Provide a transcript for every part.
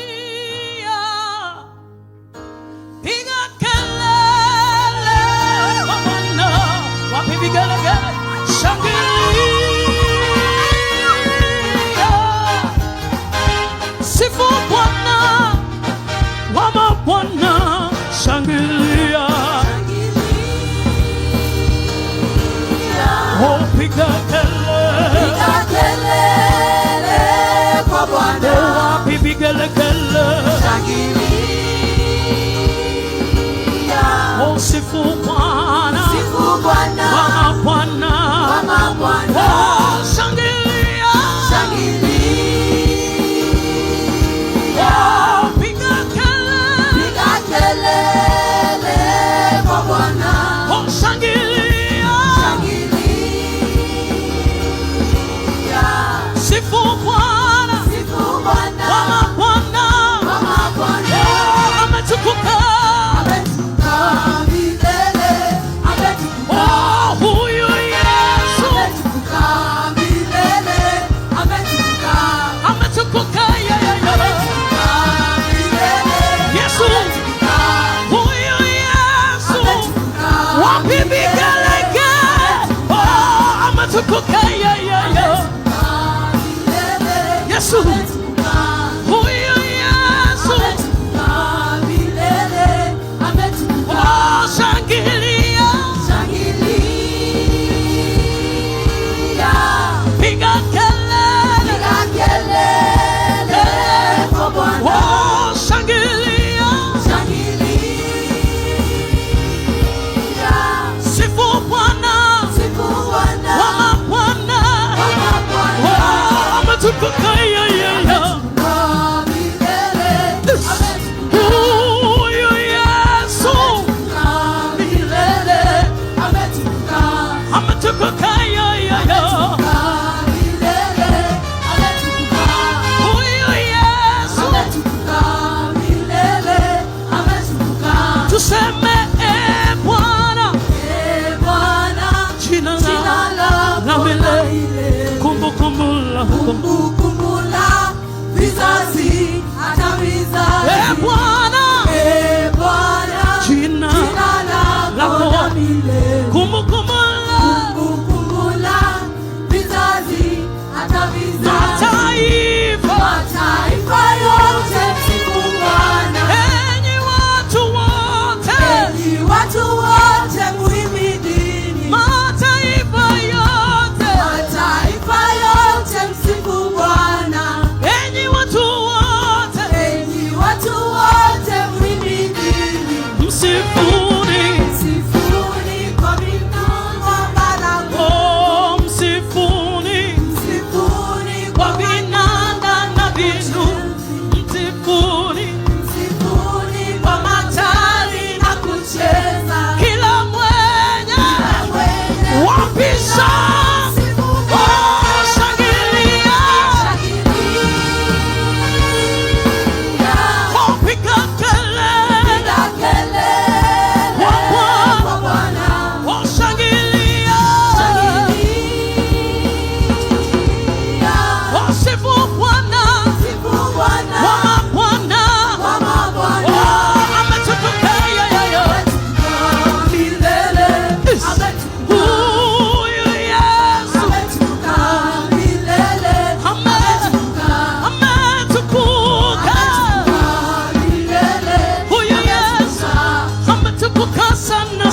Shangilia, piga kelele kwa Bwana. Wapi vigelegele? Shangilia, sifu Bwana wa mabwana. Shangilia, oh, piga kelele kwa Bwana. Wapi vigelegele? Shangilia, oh, sifu Bwana wa mabwana. Oh, shangilia, oh, piga kelele kwa Bwana. Oh, shangilia, sifu Bwana wa mabwana. Oh, ametukuka. Oh, huyu Yesu ametukuka. Yesu, huyu Yesu, wapi vigelegele? Oh, ametukuka. Yesu, huyu Yesu, oh, shangilia, piga kelele, oh, shangilia, sifu Bwana wa mabwana. Oh, ametukuka. Huyu Yesu ametukuka. Huyu Yesu, tuseme Bwana, jina la milele, kumbukumbu la vizazi hata vizazi. Bwana, jina lako, kumbukumbu la vizazi hata vizazi. Mataifa yote msifu Bwana. Enyi watu wote muhimidini. Mataifa yote msifu Bwana. Enyi watu wote muhimidini. Msifuni kwa vinanda baragumu. Oh, msifuni kwa vinanda na vinu. Msifuni kwa matari na kucheza. Kila mwenye wapisha, oh, shangilia, oh, piga kelele kwa Bwana. Oh, shangilia, oh, sifu Bwana wa mabwana. Oh, ametukuka. Huyu Yesu ametukuka. Huyu Yesu ametukuka sana.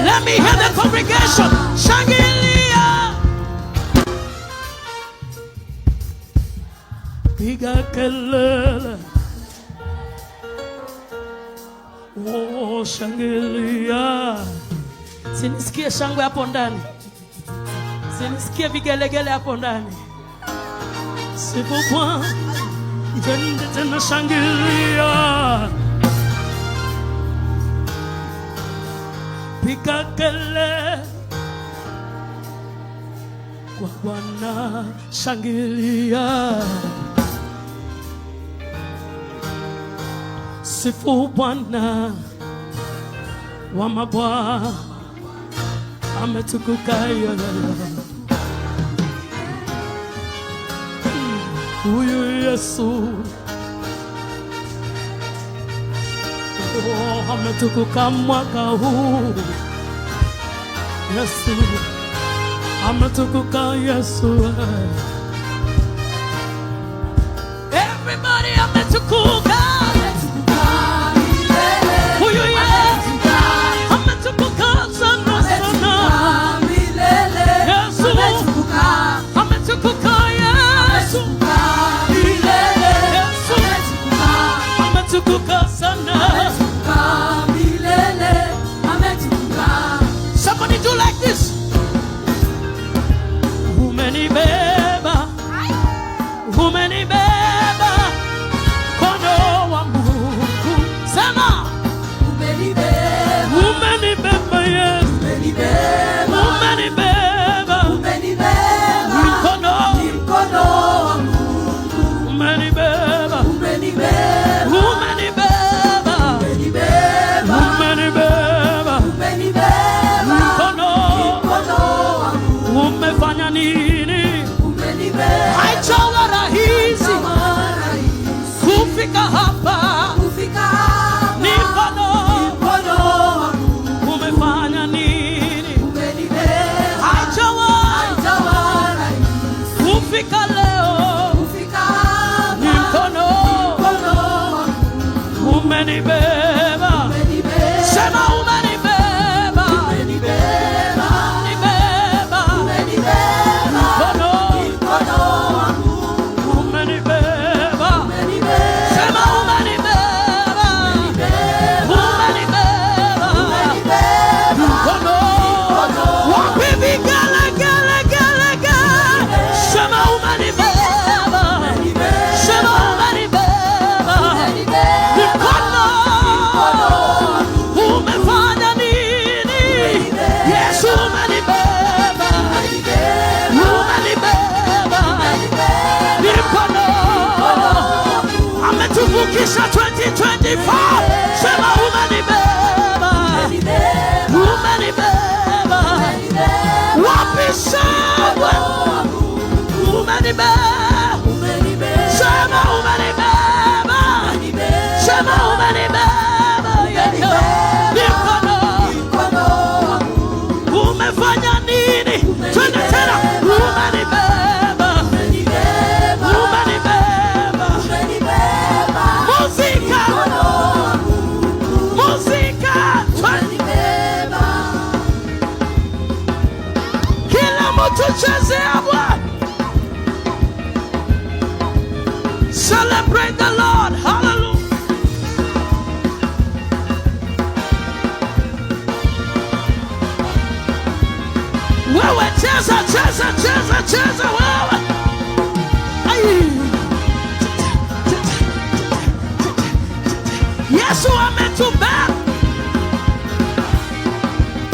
Let me hear the congregation. Shangilia, piga kelele, oh, shangilia. Sinisikie shangwe hapo ndani, sinisikie vigelegele hapo ndani. Sifu Bwana, twende tena, shangilia, piga kelele kwa Bwana. Shangilia, sifu Bwana wa mabwana. ametukuka Yesu. Oh, ametukuka mwaka huu Yesu, ametukuka Yesu. Everybody ametukuka, huyu Yesu ametukuka sana sana. Yesu ametukuka, Yesu ametukuka sana. Somebody do like this. Umenibeba, umenibeba kono wa Mungu. Sema umenibeba, umenibeba Yesu, umenibeba, umenibeba, umenibeba mkono wa Mungu. Umenibeba, umenibeba, umenibeba, umenibeba, umenibeba, umenibeba mkono wa Mungu. Umefanya nini? Umenibeba. Haijawa rahisi kufika hapa, ni mkono wa Mungu. Umefanya nini? Umenibeba. Haijawa rahisi kufika leo, ni mkono wa Mungu. Umenibeba. Sema umenibeba, umenibeba, umenibeba mkono wa Mungu. Umenibeba. Sema umenibeba, umenibeba mkono. Wapi vigelegele? Sema umenibeba, sema umenibeba mkono. Umefanya nini? Yesu umenibeba, umenibeba mkono. Ametuvukisha 2024. Sema umenibeba, umenibeba. Wapi shangwe? Umenibeba. Sema umenibeba, sema umenibeba mkono. Umefanya nini? Twende tena. Umenibeba, umenibeba. Muzika, muzika, kila mtu chezea Bwana. Celebrate the Lord. Hallelujah. Wewe cheza wewe. Ai. Yesu ametubeba.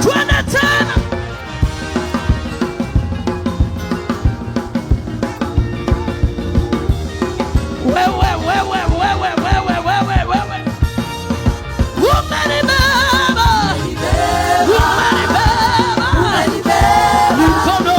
Twende tena. Wewe. Umenibeba. Umenibeba. Mkono.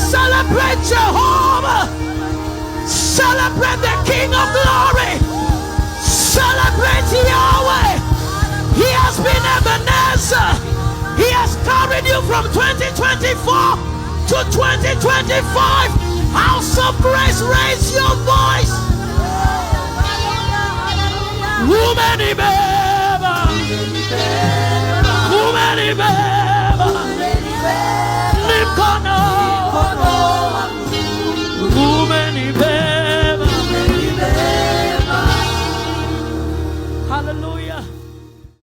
Celebrate Jehovah. Celebrate the King of Glory. Celebrate Yahweh. He has been Ebenezer. He has carried you from 2024 to 2025. House of Grace, raise your voice. Woman Ibeba. Woman Ibeba. Nimkana.